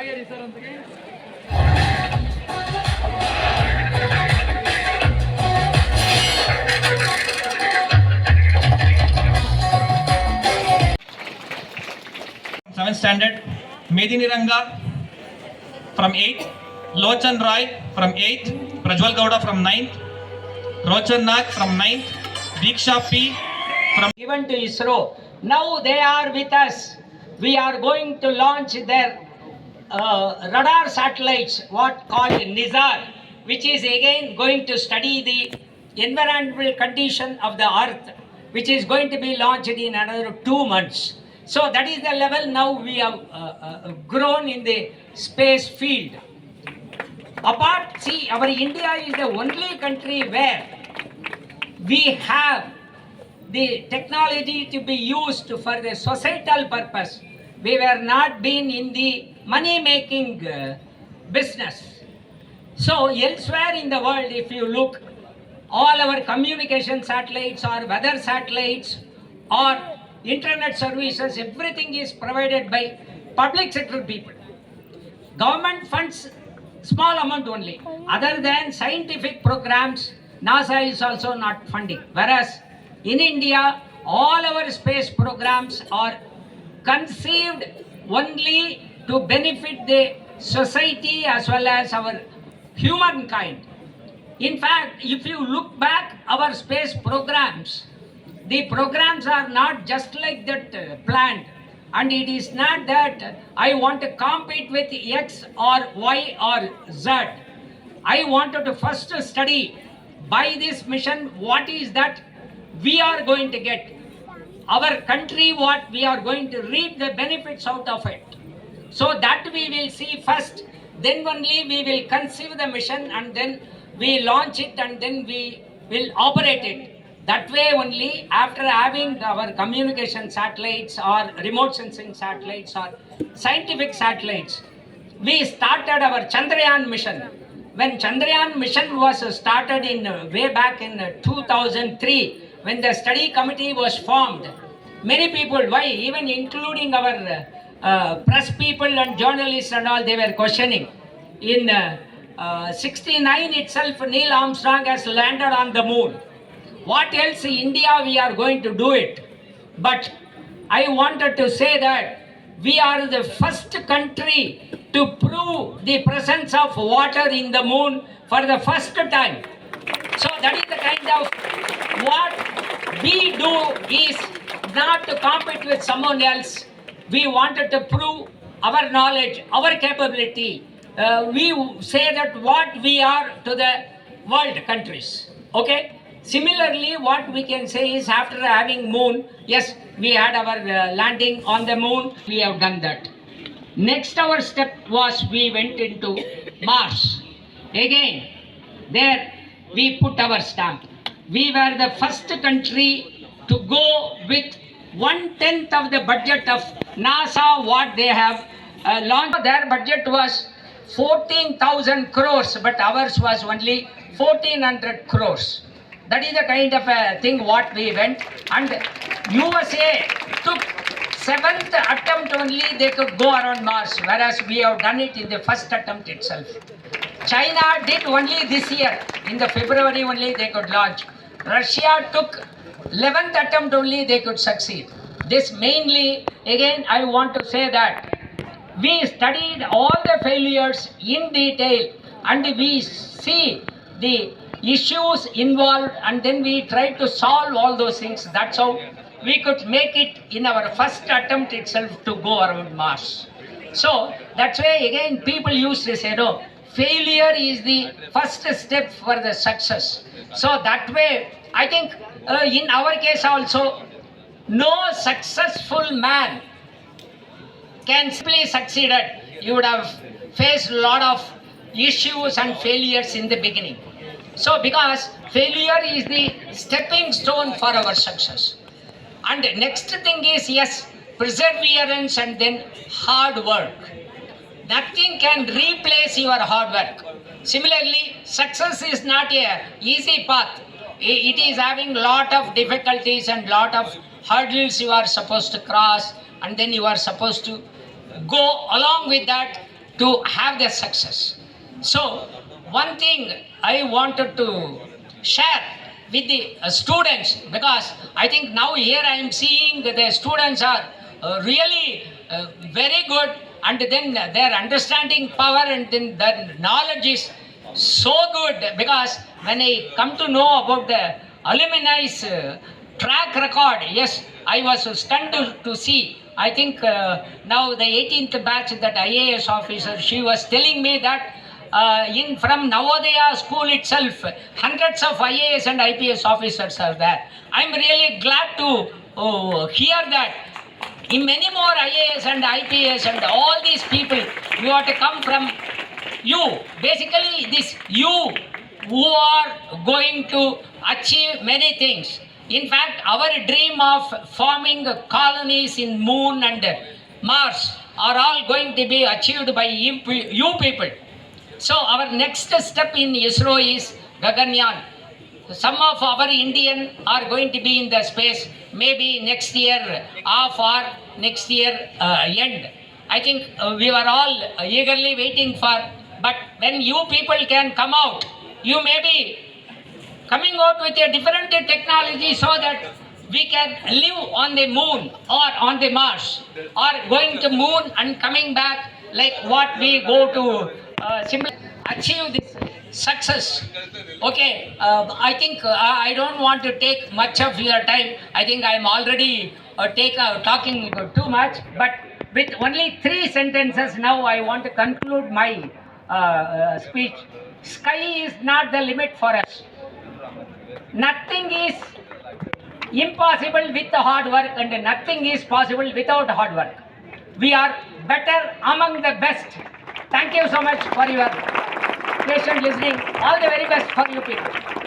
7th standard, Medini Ranga from 8th, Lochan Roy from 8th, Prajwal Gowda from 9th, Rochan Nag from 9th, Diksha P from given to ISRO. Now they are with us. We are going to launch their radar satellites, what called NISAR, which is again going to study the environmental condition of the earth, which is going to be launched in another 2 months. So that is the level now we have grown in the space field. Apart, see, our India is the only country where we have the technology to be used for the societal purpose. We were not been in the money-making business. So elsewhere in the world, if you look, all our communication satellites or weather satellites or internet services, everything is provided by public sector people. Government funds small amount only. Other than scientific programs, NASA is also not funding. Whereas in India, all our space programs are conceived only to benefit the society as well as our humankind. In fact, if you look back our space programs, the programs are not just like that planned. And it is not that I want to compete with X or Y or Z. I wanted to first study by this mission what is that we are going to get. Our country, what we are going to reap the benefits out of it. So that we will see first, then only we will conceive the mission and then we launch it and then we will operate it. That way only, after having our communication satellites or remote sensing satellites or scientific satellites, we started our Chandrayaan mission. When Chandrayaan mission was started in way back in 2003, when the study committee was formed, many people, why even including our press people and journalists and all, they were questioning. In 69 itself, Neil Armstrong has landed on the moon. What else in India we are going to do it? But I wanted to say that we are the first country to prove the presence of water in the moon for the first time. So that is the kind of what we do is not to compete with someone else. We wanted to prove our knowledge, our capability. We say that what we are to the world countries. Okay? Similarly, what we can say is after having moon, yes, we had our landing on the moon, we have done that. Next our step was we went into Mars. Again, there we put our stamp. We were the first country to go with 1/10 of the budget of NASA, what they have launched. Their budget was 14,000 crores, but ours was only 1,400 crores. That is the kind of a thing what we went, and USA took 7th attempt only they could go around Mars, whereas we have done it in the first attempt itself. China did only this year, in the February only they could launch. Russia took 11th attempt only they could succeed. This mainly, again I want to say that we studied all the failures in detail and we see the issues involved and then we try to solve all those things. That's how we could make it in our first attempt itself to go around Mars. So that's why again people used to say, no, failure is the first step for the success. So that way I think in our case also, no successful man can simply succeed. You would have faced a lot of issues and failures in the beginning. So because failure is the stepping stone for our success. And next thing is, yes, perseverance and then hard work. Nothing can replace your hard work. Similarly, success is not an easy path. It is having lot of difficulties and lot of hurdles you are supposed to cross, and then you are supposed to go along with that. to have their success. So, one thing I wanted to share with the students, because I think now here I am seeing that the students are really very good, and then their understanding power and then their knowledge is so good, because when I come to know about the alumni's track record, yes, I was stunned to see. I think now the 18th batch, that IAS officer, she was telling me that in from Navodaya school itself, hundreds of IAS and IPS officers are there. I'm really glad to hear that. In many more IAS and IPS and all these people, you have to come from you. Basically, this you who are going to achieve many things. In fact, our dream of forming colonies in Moon and Mars are all going to be achieved by you people. So our next step in ISRO is Gaganyaan. Some of our Indian are going to be in the space maybe next year off or next year end. I think we were all eagerly waiting for, but when you people can come out, you may be coming out with a different technology so that we can live on the moon or on the Mars, or going to moon and coming back like what we go to simply achieve this success. Okay, I think I don't want to take much of your time. I think I am already talking too much, but with only 3 sentences now I want to conclude my speech. Sky is not the limit for us. Nothing is impossible with the hard work, and nothing is possible without hard work. We are better among the best. Thank you so much for your patient listening. All the very best for you people.